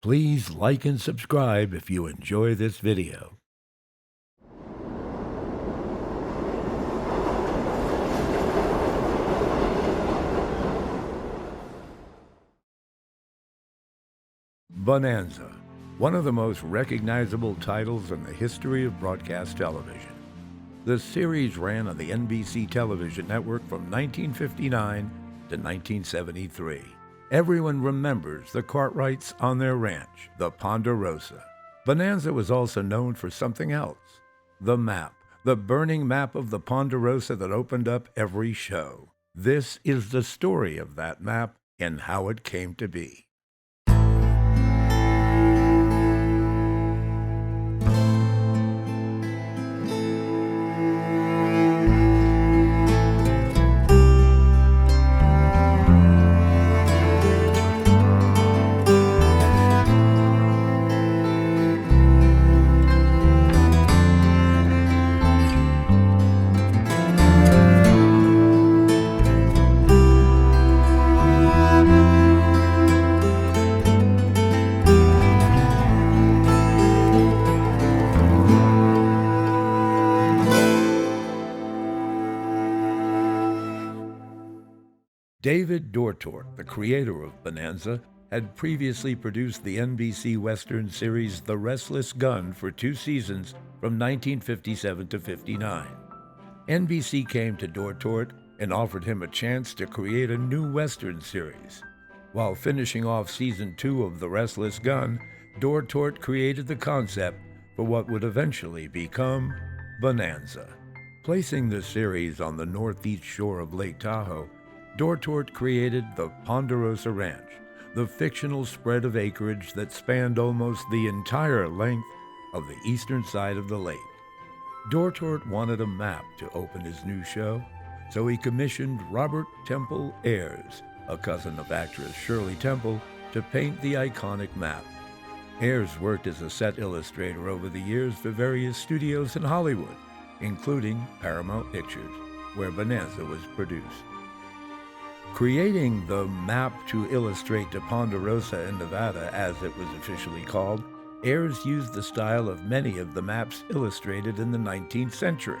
Please like and subscribe if you enjoy this video. Bonanza, one of the most recognizable titles in the history of broadcast television. The series ran on the NBC television network from 1959 to 1973. Everyone remembers the Cartwrights on their ranch, the Ponderosa. Bonanza was also known for something else, the map, the burning map of the Ponderosa that opened up every show. This is the story of that map and how it came to be. David Dortort, the creator of Bonanza, had previously produced the NBC Western series The Restless Gun for 2 seasons from 1957 to 59. NBC came to Dortort and offered him a chance to create a new Western series. While finishing off Season 2 of The Restless Gun, Dortort created the concept for what would eventually become Bonanza. Placing the series on the northeast shore of Lake Tahoe, Dortort created the Ponderosa Ranch, the fictional spread of acreage that spanned almost the entire length of the eastern side of the lake. Dortort wanted a map to open his new show, so he commissioned Robert Temple Ayres, a cousin of actress Shirley Temple, to paint the iconic map. Ayres worked as a set illustrator over the years for various studios in Hollywood, including Paramount Pictures, where Bonanza was produced. Creating the map to illustrate the Ponderosa in Nevada, as it was officially called, Ayres used the style of many of the maps illustrated in the 19th century.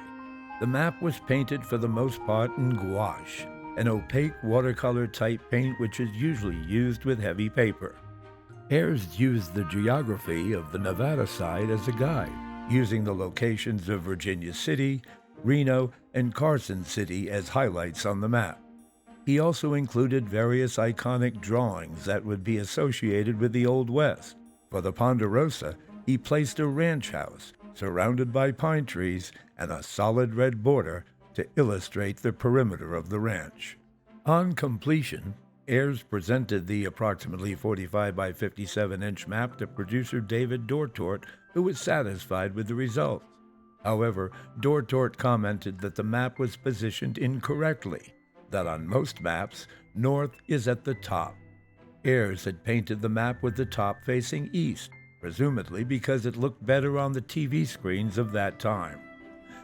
The map was painted for the most part in gouache, an opaque watercolor-type paint which is usually used with heavy paper. Ayres used the geography of the Nevada side as a guide, using the locations of Virginia City, Reno, and Carson City as highlights on the map. He also included various iconic drawings that would be associated with the Old West. For the Ponderosa, he placed a ranch house surrounded by pine trees and a solid red border to illustrate the perimeter of the ranch. On completion, Ayres presented the approximately 45 by 57-inch map to producer David Dortort, who was satisfied with the results. However, Dortort commented that the map was positioned incorrectly, that on most maps, north is at the top. Ayres had painted the map with the top facing east, presumably because it looked better on the TV screens of that time.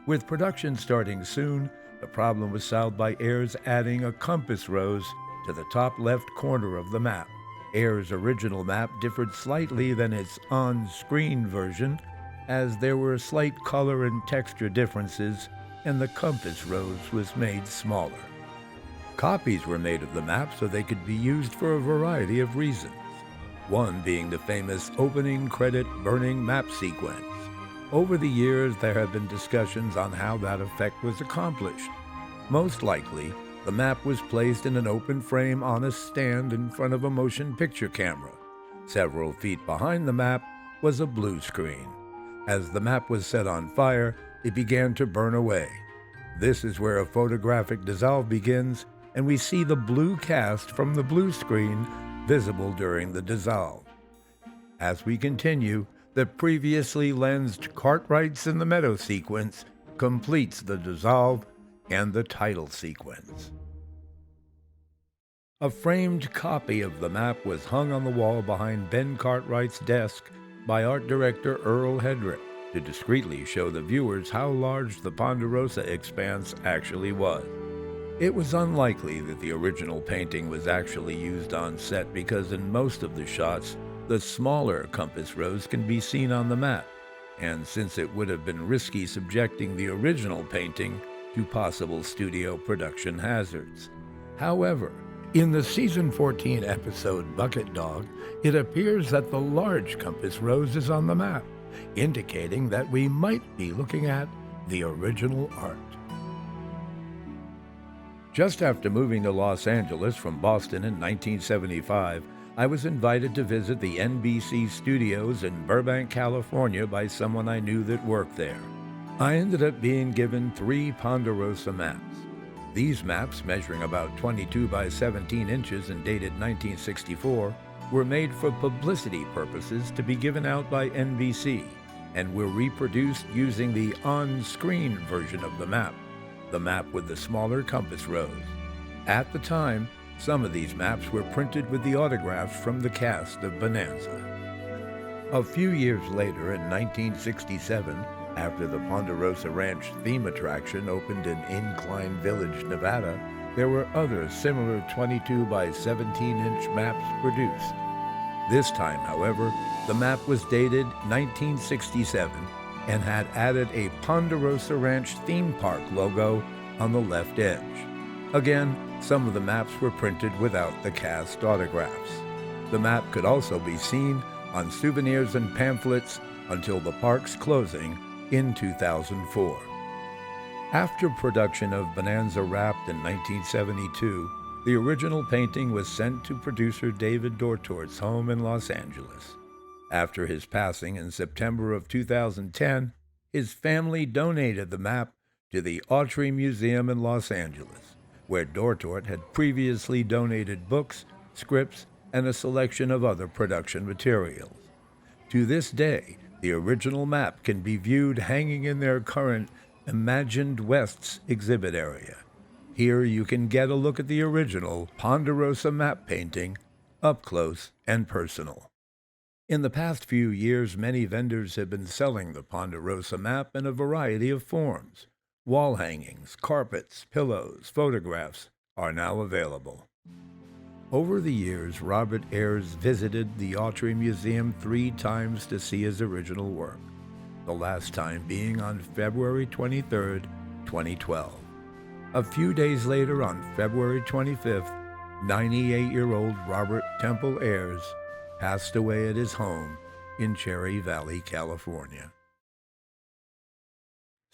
With production starting soon, the problem was solved by Ayres adding a compass rose to the top left corner of the map. Ayres' original map differed slightly than its on-screen version, as there were slight color and texture differences, and the compass rose was made smaller. Copies were made of the map so they could be used for a variety of reasons, one being the famous opening credit burning map sequence. Over the years, there have been discussions on how that effect was accomplished. Most likely, the map was placed in an open frame on a stand in front of a motion picture camera. Several feet behind the map was a blue screen. As the map was set on fire, it began to burn away. This is where a photographic dissolve begins, and we see the blue cast from the blue screen visible during the dissolve. As we continue, the previously lensed Cartwrights in the Meadow sequence completes the dissolve and the title sequence. A framed copy of the map was hung on the wall behind Ben Cartwright's desk by art director Earl Hedrick to discreetly show the viewers how large the Ponderosa expanse actually was. It was unlikely that the original painting was actually used on set because in most of the shots, The smaller compass rose can be seen on the map, and since it would have been risky subjecting the original painting to possible studio production hazards. However, in the season 14 episode Bucket Dog, it appears that the large compass rose is on the map, indicating that we might be looking at the original art. Just after moving to Los Angeles from Boston in 1975, I was invited to visit the NBC studios in Burbank, California by someone I knew that worked there. I ended up being given 3 Ponderosa maps. These maps, measuring about 22 by 17 inches and dated 1964, were made for publicity purposes to be given out by NBC, and were reproduced using the on-screen version of the map with the smaller compass rose. At the time, some of these maps were printed with the autographs from the cast of Bonanza. A few years later, in 1967, after the Ponderosa Ranch theme attraction opened in Incline Village, Nevada, there were other similar 22 by 17-inch maps produced. This time, however, the map was dated 1967 and had added a Ponderosa Ranch Theme Park logo on the left edge. Again, some of the maps were printed without the cast autographs. The map could also be seen on souvenirs and pamphlets until the park's closing in 2004. After production of Bonanza Wrapped in 1972, the original painting was sent to producer David Dortort's home in Los Angeles. After his passing in September of 2010, his family donated the map to the Autry Museum in Los Angeles, where Dortort had previously donated books, scripts, and a selection of other production materials. To this day, the original map can be viewed hanging in their current Imagined West's exhibit area. Here you can get a look at the original Ponderosa map painting, up close and personal. In the past few years, many vendors have been selling the Ponderosa map in a variety of forms. Wall hangings, carpets, pillows, photographs are now available. Over the years, Robert Ayers visited the Autry Museum 3 times to see his original work, the last time being on February 23, 2012. A few days later, on February 25th, 98-year-old Robert Temple Ayers passed away at his home in Cherry Valley, California.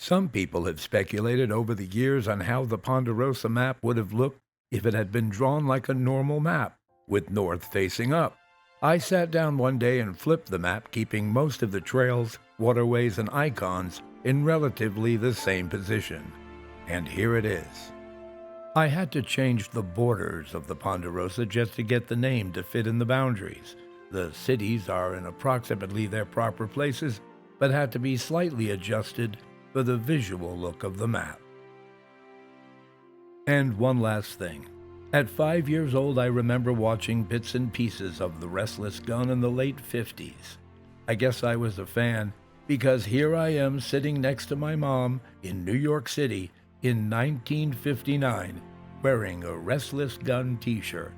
Some people have speculated over the years on how the Ponderosa map would have looked if it had been drawn like a normal map, with north facing up. I sat down one day and flipped the map, keeping most of the trails, waterways, and icons in relatively the same position. And here it is. I had to change the borders of the Ponderosa just to get the name to fit in the boundaries. The cities are in approximately their proper places, but had to be slightly adjusted for the visual look of the map. And one last thing. At 5 years old, I remember watching bits and pieces of The Restless Gun in the late 50s. I guess I was a fan because here I am sitting next to my mom in New York City in 1959 wearing a Restless Gun t-shirt.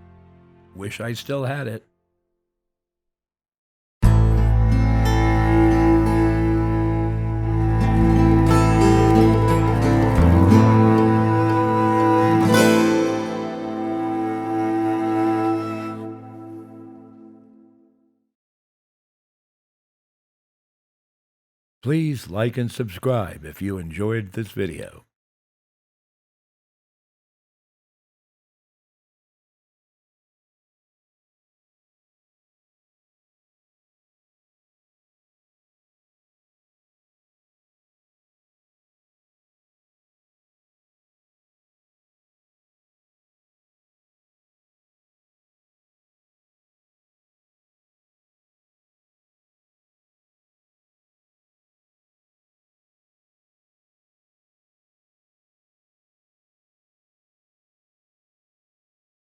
Wish I still had it. Please like and subscribe if you enjoyed this video.